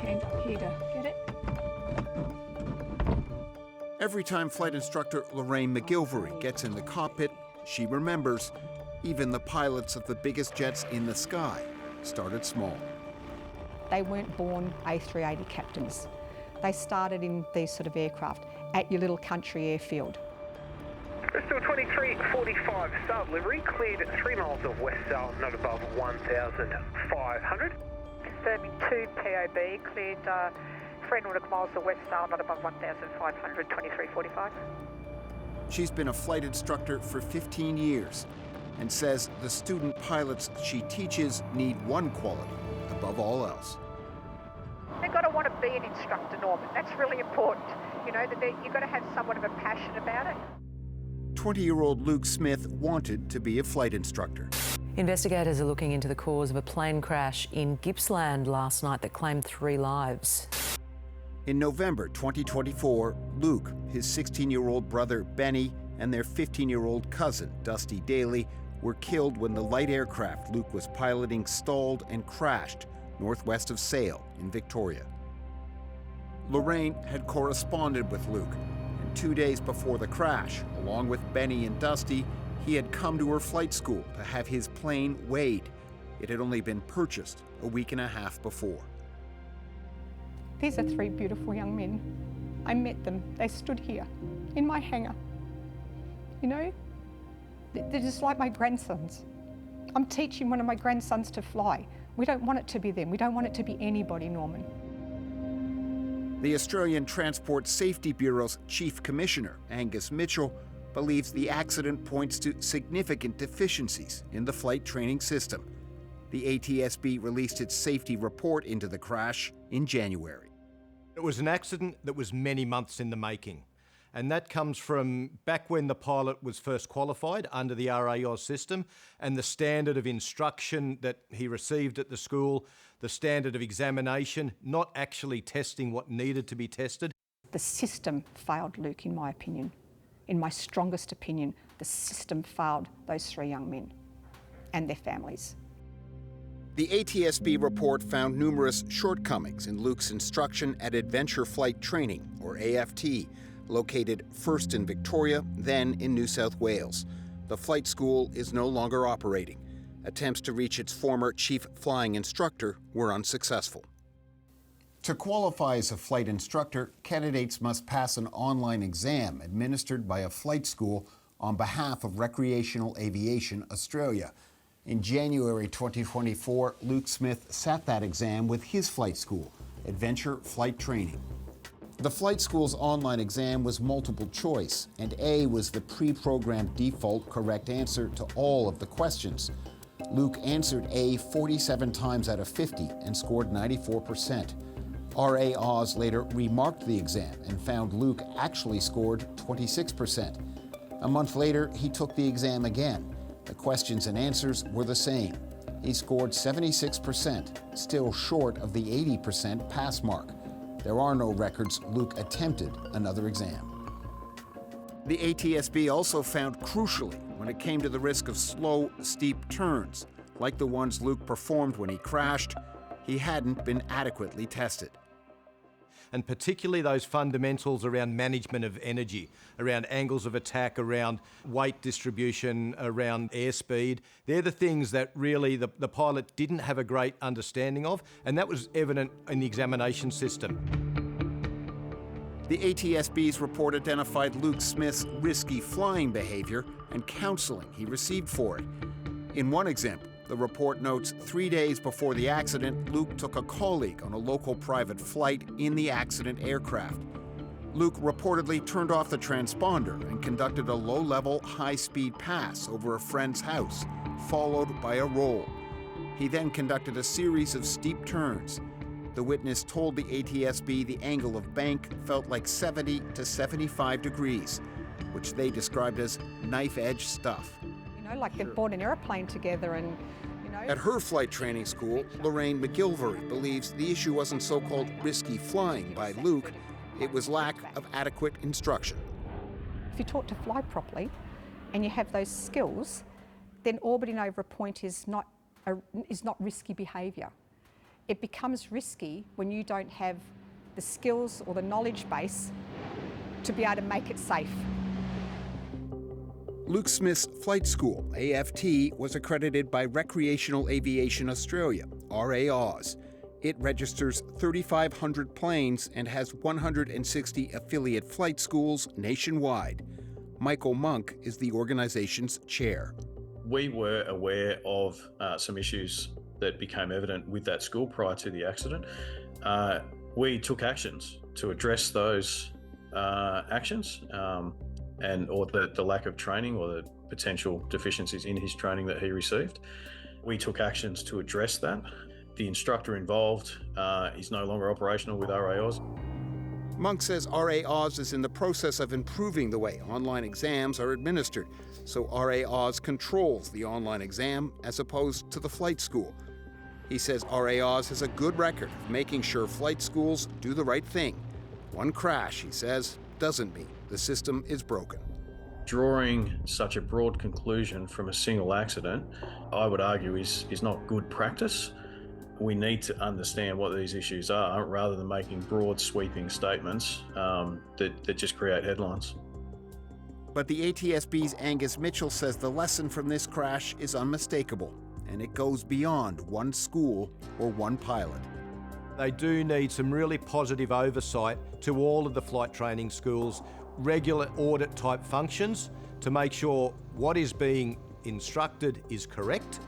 hand up here to get it. Every time flight instructor Lorraine McGilvery gets in the cockpit, she remembers even the pilots of the biggest jets in the sky started small. They weren't born A380 captains. They started in these sort of aircraft at your little country airfield. Bristol 2345, SAR delivery, cleared at 3 miles of west SAR, not above 1,500. Confirming 2 POB, cleared 3 nautical miles of west SAR, not above 1,500, 2345. She's been a flight instructor for 15 years and says the student pilots she teaches need one quality above all else. They've got to want to be an instructor, Norman. That's really important. You know, that you've got to have somewhat of a passion about it. 20-year-old Luke Smith wanted to be a flight instructor. Investigators are looking into the cause of a plane crash in Gippsland last night that claimed 3 lives. In November 2024, Luke, his 16-year-old brother Benny, and their 15-year-old cousin Dusty Daly were killed when the light aircraft Luke was piloting stalled and crashed northwest of Sale in Victoria. Lorraine had corresponded with Luke, and 2 days before the crash, along with Benny and Dusty, he had come to her flight school to have his plane weighed. It had only been purchased a week and a half before. These are 3 beautiful young men. I met them. They stood here in my hangar. You know, they're just like my grandsons. I'm teaching one of my grandsons to fly. We don't want it to be them. We don't want it to be anybody, Norman. The Australian Transport Safety Bureau's Chief Commissioner, Angus Mitchell, believes the accident points to significant deficiencies in the flight training system. The ATSB released its safety report into the crash in January. It was an accident that was many months in the making. And that comes from back when the pilot was first qualified under the RAOS system, and the standard of instruction that he received at the school, the standard of examination, not actually testing what needed to be tested. The system failed Luke, in my opinion. In my strongest opinion, the system failed those 3 young men and their families. The ATSB report found numerous shortcomings in Luke's instruction at Adventure Flight Training, or AFT, located first in Victoria, then in New South Wales. The flight school is no longer operating. Attempts to reach its former chief flying instructor were unsuccessful. To qualify as a flight instructor, candidates must pass an online exam administered by a flight school on behalf of Recreational Aviation Australia. In January 2024, Luke Smith sat that exam with his flight school, Adventure Flight Training. The flight school's online exam was multiple choice, and A was the pre-programmed default correct answer to all of the questions. Luke answered A 47 times out of 50 and scored 94%. R.A. Oz later remarked the exam and found Luke actually scored 26%. A month later, he took the exam again. The questions and answers were the same. He scored 76%, still short of the 80% pass mark. There are no records Luke attempted another exam. The ATSB also found crucially when it came to the risk of slow, steep turns, like the ones Luke performed when he crashed, he hadn't been adequately tested. And particularly those fundamentals around management of energy, around angles of attack, around weight distribution, around airspeed. They're the things that really the pilot didn't have a great understanding of, and that was evident in the examination system. The ATSB's report identified Luke Smith's risky flying behavior and counseling he received for it. In one example, the report notes 3 days before the accident, Luke took a colleague on a local private flight in the accident aircraft. Luke reportedly turned off the transponder and conducted a low-level, high-speed pass over a friend's house, followed by a roll. He then conducted a series of steep turns. The witness told the ATSB the angle of bank felt like 70 to 75 degrees, which they described as knife-edge stuff. You know, like they've bought an airplane together and, you know... At her flight training school, Lorraine McGilvery believes the issue wasn't so-called risky flying by Luke, it was lack of adequate instruction. If you're taught to fly properly and you have those skills, then orbiting over a point is not risky behaviour. it becomes risky when you don't have the skills or the knowledge base to be able to make it safe. Luke Smith's flight school, AFT, was accredited by Recreational Aviation Australia, RAAUS. It registers 3,500 planes and has 160 affiliate flight schools nationwide. Michael Monk is the organization's chair. We were aware of some issues that became evident with that school prior to the accident. We took actions to address those actions or the lack of training or the potential deficiencies in his training that he received. We took actions to address that. The instructor involved is no longer operational with RAAUS. Monk says RAAUS is in the process of improving the way online exams are administered, so RAAUS controls the online exam as opposed to the flight school. He says RAAUS has a good record of making sure flight schools do the right thing. One crash, he says, doesn't mean the system is broken. Drawing such a broad conclusion from a single accident, I would argue, is not good practice. We need to understand what these issues are rather than making broad, sweeping statements that just create headlines. But the ATSB's Angus Mitchell says the lesson from this crash is unmistakable, and it goes beyond one school or one pilot. They do need some really positive oversight to all of the flight training schools, regular audit type functions to make sure what is being instructed is correct,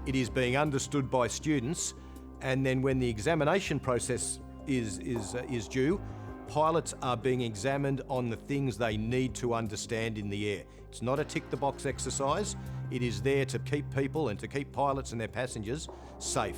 it is being understood by students, and then when the examination process is due, pilots are being examined on the things they need to understand in the air. It's not a tick-the-box exercise. It is there to keep people and to keep pilots and their passengers safe.